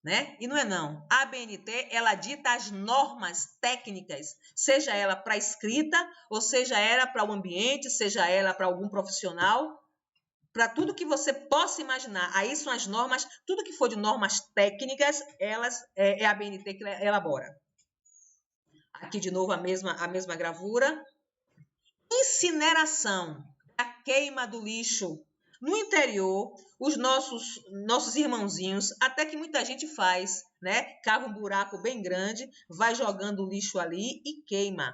né? E não é não. A ABNT, ela dita as normas técnicas, seja ela para escrita, ou seja ela para o ambiente, seja ela para algum profissional, para tudo que você possa imaginar. Aí são as normas, tudo que for de normas técnicas, elas é a ABNT que elabora. Aqui de novo a mesma gravura. Incineração, a queima do lixo. No interior, os nossos irmãozinhos, até que muita gente faz, né? Cava um buraco bem grande, vai jogando o lixo ali e queima.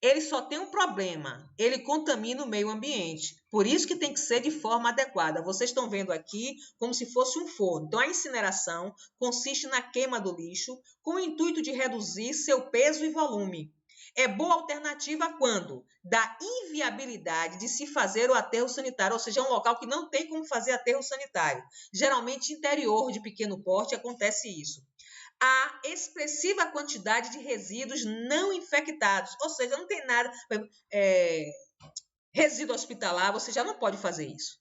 Ele só tem um problema, ele contamina o meio ambiente. Por isso que tem que ser de forma adequada. Vocês estão vendo aqui como se fosse um forno. Então, a incineração consiste na queima do lixo com o intuito de reduzir seu peso e volume. É boa alternativa quando? Da inviabilidade de se fazer o aterro sanitário, ou seja, é um local que não tem como fazer aterro sanitário. Geralmente, interior de pequeno porte, acontece isso. A expressiva quantidade de resíduos não infectados, ou seja, não tem nada, resíduo hospitalar, você já não pode fazer isso.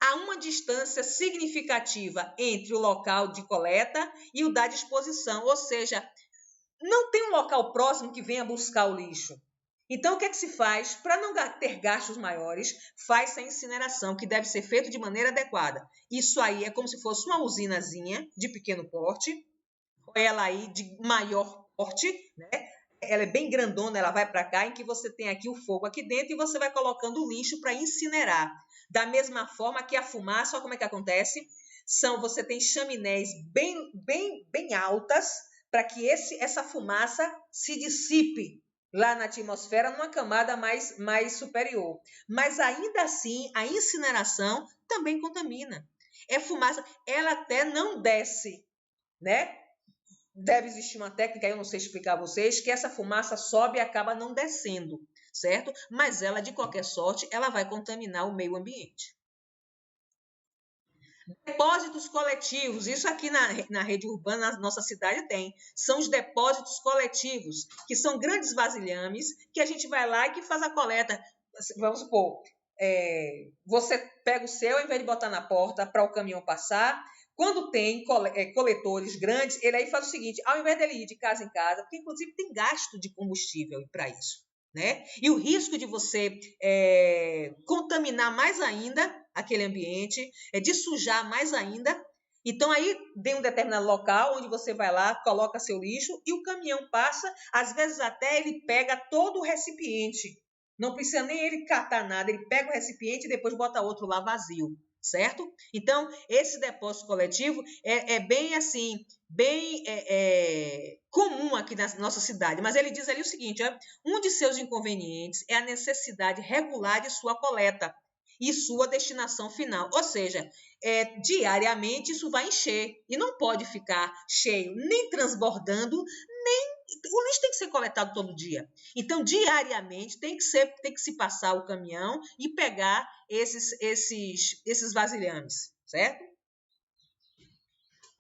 Há uma distância significativa entre o local de coleta e o da disposição, ou seja, não tem um local próximo que venha buscar o lixo. Então, o que é que se faz? Para não ter gastos maiores, faz-se a incineração, que deve ser feita de maneira adequada. Isso aí é como se fosse uma usinazinha de pequeno porte, ela aí de maior porte, né? Ela é bem grandona, ela vai para cá, em que você tem aqui o fogo aqui dentro e você vai colocando o lixo para incinerar. Da mesma forma que a fumaça, olha como é que acontece? Você tem chaminés bem altas para que essa fumaça se dissipe lá na atmosfera numa camada mais superior. Mas ainda assim, a incineração também contamina. É fumaça, ela até não desce, né? Deve existir uma técnica, eu não sei explicar a vocês, que essa fumaça sobe e acaba não descendo, certo? Mas ela, de qualquer sorte, ela vai contaminar o meio ambiente. Depósitos coletivos, isso aqui na rede urbana, na nossa cidade tem. São os depósitos coletivos, que são grandes vasilhames, que a gente vai lá e que faz a coleta. Vamos supor, você pega o seu, ao invés de botar na porta para o caminhão passar, quando tem coletores grandes, ele aí faz o seguinte, ao invés dele ir de casa em casa, porque inclusive tem gasto de combustível para isso, né? E o risco de você contaminar mais ainda aquele ambiente, de sujar mais ainda. Então, aí tem um determinado local onde você vai lá, coloca seu lixo e o caminhão passa, às vezes até ele pega todo o recipiente. Não precisa nem ele catar nada, ele pega o recipiente e depois bota outro lá vazio, certo? Então, esse depósito coletivo é bem assim, bem comum aqui na nossa cidade. Mas ele diz ali o seguinte, um de seus inconvenientes é a necessidade regular de sua coleta e sua destinação final. Ou seja, diariamente isso vai encher e não pode ficar cheio, nem transbordando, nem o lixo tem que ser coletado todo dia. Então, diariamente tem que se passar o caminhão e pegar esses vasilhames, certo?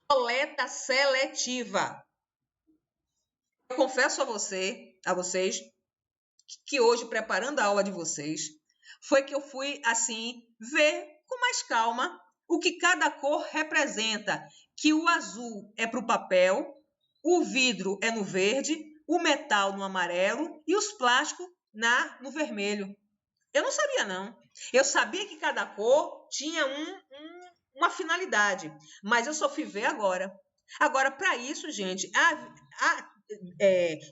Coleta seletiva. Eu confesso a vocês que hoje, preparando a aula de vocês, foi que eu fui, assim, ver com mais calma o que cada cor representa, que o azul é para o papel, o vidro é no verde, o metal no amarelo e os plásticos no vermelho. Eu não sabia, não. Eu sabia que cada cor tinha uma finalidade, mas eu só fui ver agora. Agora, para isso, gente,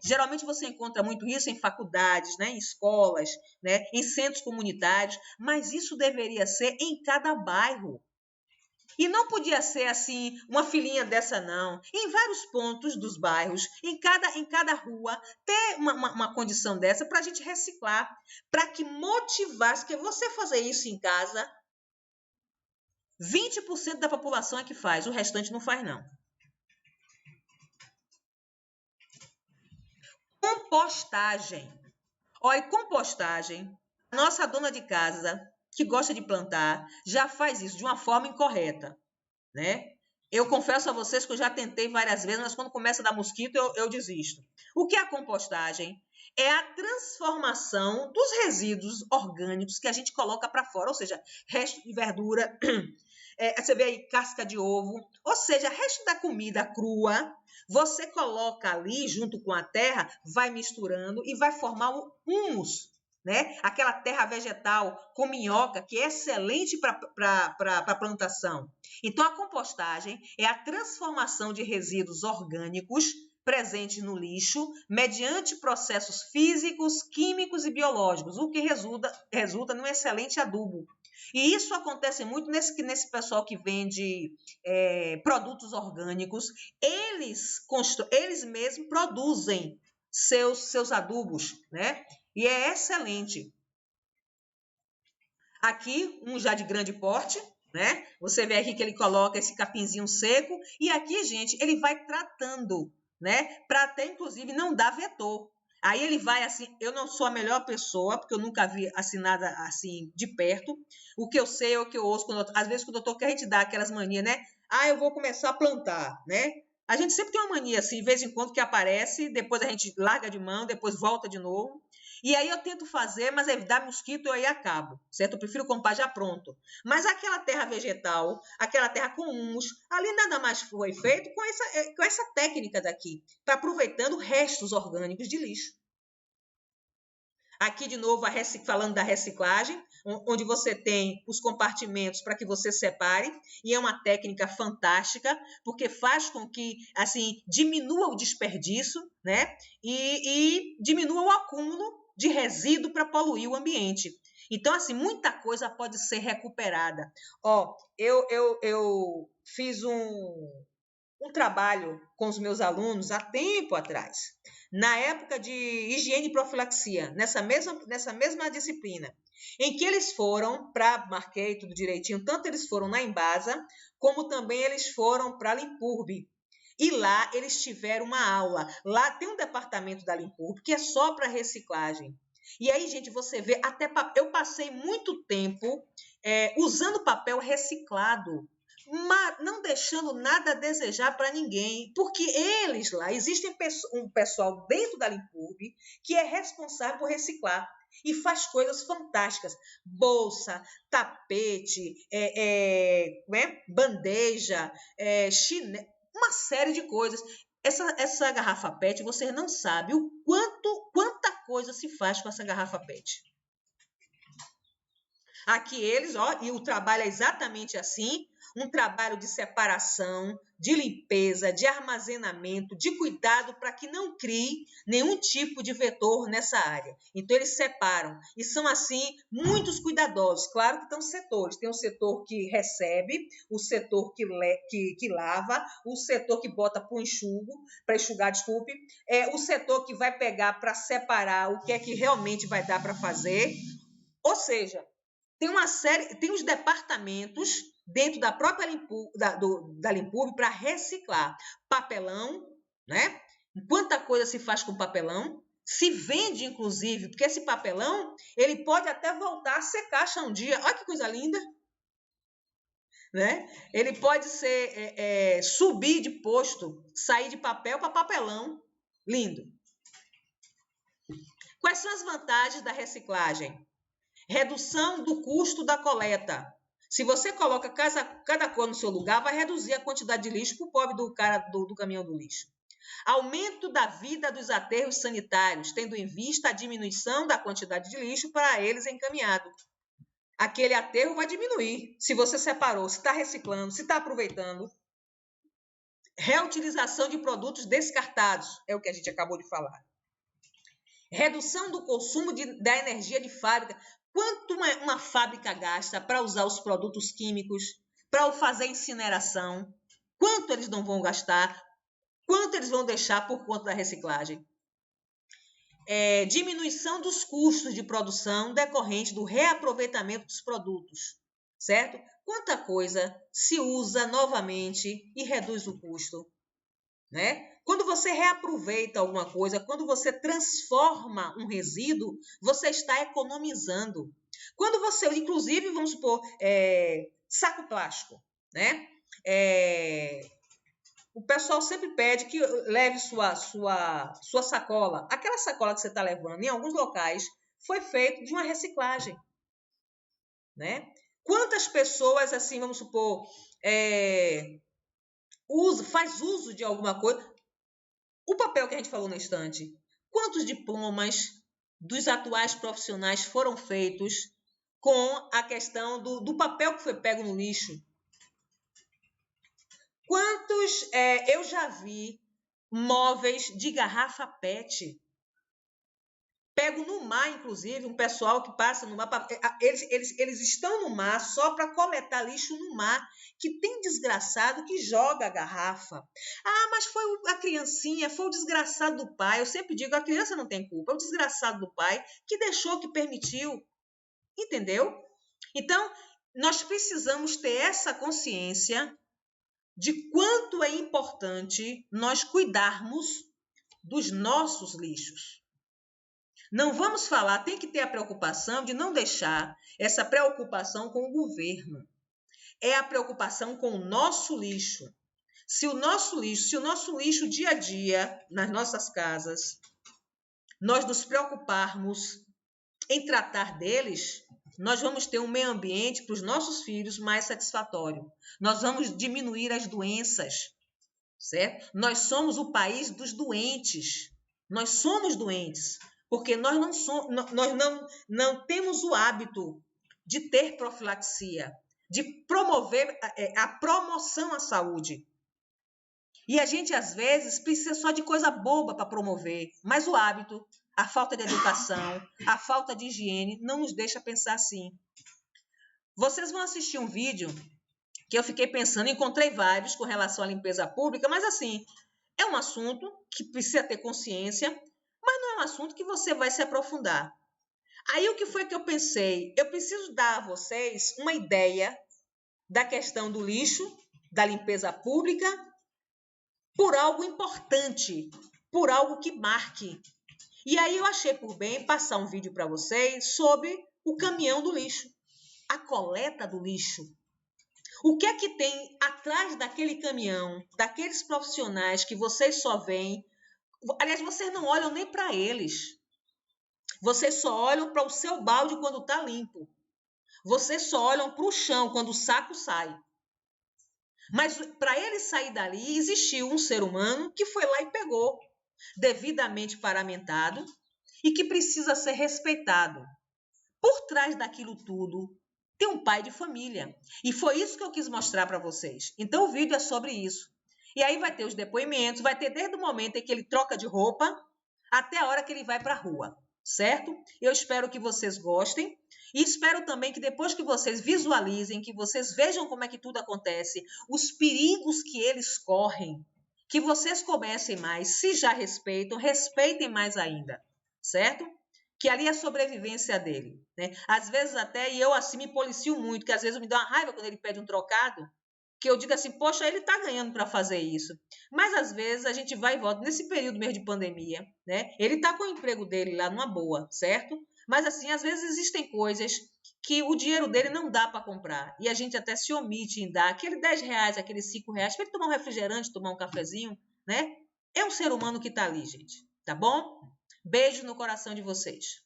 geralmente você encontra muito isso em faculdades, né, em escolas, né, em centros comunitários, mas isso deveria ser em cada bairro. E não podia ser assim, uma filinha dessa, não. Em vários pontos dos bairros, em cada rua, ter uma condição dessa para a gente reciclar, para que motivasse, que você fazer isso em casa, 20% da população é que faz, o restante não faz, não. Compostagem. Olha, compostagem, a nossa dona de casa, que gosta de plantar, já faz isso de uma forma incorreta, né? Eu confesso a vocês que eu já tentei várias vezes, mas quando começa a dar mosquito, eu desisto. O que é a compostagem? É a transformação dos resíduos orgânicos que a gente coloca para fora, ou seja, resto de verdura, você vê aí casca de ovo, ou seja, resto da comida crua, você coloca ali junto com a terra, vai misturando e vai formar um humus, né? Aquela terra vegetal com minhoca que é excelente para a plantação. Então, a compostagem é a transformação de resíduos orgânicos presentes no lixo mediante processos físicos, químicos e biológicos, o que resulta num excelente adubo. E isso acontece muito nesse pessoal que vende produtos orgânicos. Eles mesmos produzem seus adubos, né? E é excelente. Aqui, um já de grande porte, né? Você vê aqui que ele coloca esse capinzinho seco. E aqui, gente, ele vai tratando, né? Para até, inclusive, não dar vetor. Aí ele vai assim, eu não sou a melhor pessoa, porque eu nunca vi assim nada assim de perto. O que eu sei é o que eu ouço, às vezes que o doutor quer a gente dar aquelas manias, né? Ah, eu vou começar a plantar, né? A gente sempre tem uma mania assim, de vez em quando que aparece, depois a gente larga de mão, depois volta de novo. E aí eu tento fazer, mas aí dá mosquito e aí acabo, certo? Eu prefiro comprar já pronto. Mas aquela terra vegetal, aquela terra com humus, ali nada mais foi feito com essa técnica daqui, para aproveitando restos orgânicos de lixo. Aqui, de novo, falando da reciclagem, onde você tem os compartimentos para que você separe, e é uma técnica fantástica, porque faz com que, assim, diminua o desperdício, né? E diminua o acúmulo de resíduo para poluir o ambiente. Então, assim, muita coisa pode ser recuperada. Ó, eu fiz um trabalho com os meus alunos há tempo atrás, na época de higiene e profilaxia, nessa mesma disciplina, em que eles foram marquei tudo direitinho, tanto eles foram na Embasa, como também eles foram para a Limpurb. E lá eles tiveram uma aula. Lá tem um departamento da Limpurb que é só para reciclagem. E aí, gente, você vê, até eu passei muito tempo usando papel reciclado, mas não deixando nada a desejar para ninguém, porque eles lá, existe um pessoal dentro da Limpurb que é responsável por reciclar e faz coisas fantásticas, bolsa, tapete, bandeja, chinelo, uma série de coisas. Essa garrafa PET, você não sabe quanta coisa se faz com essa garrafa PET. Aqui eles, e o trabalho é exatamente assim, um trabalho de separação, de limpeza, de armazenamento, de cuidado para que não crie nenhum tipo de vetor nessa área. Então, eles separam e são, assim, muitos cuidadosos. Claro que estão setores. Tem o setor que recebe, o setor que lava, o setor que bota para enxugar, o setor que vai pegar para separar o que é que realmente vai dar para fazer. Ou seja, tem os departamentos dentro da própria da Limpurb para reciclar papelão, né? Quanta coisa se faz com papelão, se vende inclusive, porque esse papelão ele pode até voltar a ser caixa um dia. Olha que coisa linda, né? Ele pode subir de posto, sair de papel para papelão, lindo. Quais são as vantagens da reciclagem? Redução do custo da coleta. Se você coloca cada cor no seu lugar, vai reduzir a quantidade de lixo para o pobre do cara do caminhão do lixo. Aumento da vida dos aterros sanitários, tendo em vista a diminuição da quantidade de lixo para eles encaminhado. Aquele aterro vai diminuir. Se você separou, se está reciclando, se está aproveitando. Reutilização de produtos descartados, é o que a gente acabou de falar. Redução do consumo da energia de fábrica. Quanto uma fábrica gasta para usar os produtos químicos, para fazer incineração? Quanto eles não vão gastar? Quanto eles vão deixar por conta da reciclagem? Diminuição dos custos de produção decorrente do reaproveitamento dos produtos, certo? Quanta coisa se usa novamente e reduz o custo, né? Quando você reaproveita alguma coisa, quando você transforma um resíduo, você está economizando. Quando você, inclusive, vamos supor, saco plástico, né? O pessoal sempre pede que leve sua sacola. Aquela sacola que você está levando, em alguns locais, foi feito de uma reciclagem, né? Quantas pessoas, assim, vamos supor, faz uso de alguma coisa? O papel que a gente falou na estante. Quantos diplomas dos atuais profissionais foram feitos com a questão do papel que foi pego no lixo? Quantos eu já vi móveis de garrafa PET? Pego no mar, inclusive, um pessoal que passa no mar. Eles estão no mar só para coletar lixo no mar, que tem desgraçado que joga a garrafa. Ah, mas foi a criancinha, foi o desgraçado do pai. Eu sempre digo, a criança não tem culpa, é o desgraçado do pai que deixou, que permitiu. Entendeu? Então, nós precisamos ter essa consciência de quanto é importante nós cuidarmos dos nossos lixos. Não vamos falar, tem que ter a preocupação de não deixar essa preocupação com o governo. É a preocupação com o nosso lixo. Se o nosso lixo dia a dia, nas nossas casas, nós nos preocuparmos em tratar deles, nós vamos ter um meio ambiente para os nossos filhos mais satisfatório. Nós vamos diminuir as doenças, certo? Nós somos o país dos doentes. Nós somos doentes, porque nós não temos o hábito de ter profilaxia, de promover a promoção à saúde. E a gente, às vezes, precisa só de coisa boba para promover, mas o hábito, a falta de educação, a falta de higiene não nos deixa pensar assim. Vocês vão assistir um vídeo que eu fiquei pensando, encontrei vários com relação à limpeza pública, mas assim, é um assunto que precisa ter consciência, mas não é um assunto que você vai se aprofundar. Aí o que foi que eu pensei? Eu preciso dar a vocês uma ideia da questão do lixo, da limpeza pública, por algo importante, por algo que marque. E aí eu achei por bem passar um vídeo para vocês sobre o caminhão do lixo, a coleta do lixo. O que é que tem atrás daquele caminhão, daqueles profissionais que vocês só veem? Aliás, vocês não olham nem para eles. Vocês só olham para o seu balde quando está limpo. Vocês só olham para o chão quando o saco sai. Mas para ele sair dali, existiu um ser humano que foi lá e pegou, devidamente paramentado e que precisa ser respeitado. Por trás daquilo tudo, tem um pai de família. E foi isso que eu quis mostrar para vocês. Então, o vídeo é sobre isso. E aí vai ter os depoimentos, vai ter desde o momento em que ele troca de roupa até a hora que ele vai para a rua, certo? Eu espero que vocês gostem. E espero também que depois que vocês visualizem, que vocês vejam como é que tudo acontece, os perigos que eles correm, que vocês comecem mais, se já respeitam, respeitem mais ainda, certo? Que ali é a sobrevivência dele, né? Às vezes até, e eu assim me policio muito, que às vezes me dá uma raiva quando ele pede um trocado, que eu digo assim, poxa, ele está ganhando para fazer isso. Mas às vezes a gente vai e volta, nesse período mesmo de pandemia, né? Ele está com o emprego dele lá numa boa, certo? Mas assim, às vezes existem coisas que o dinheiro dele não dá para comprar. E a gente até se omite em dar aquele R$10, aqueles R$5, para ele tomar um refrigerante, tomar um cafezinho, né? É um ser humano que está ali, gente. Tá bom? Beijo no coração de vocês.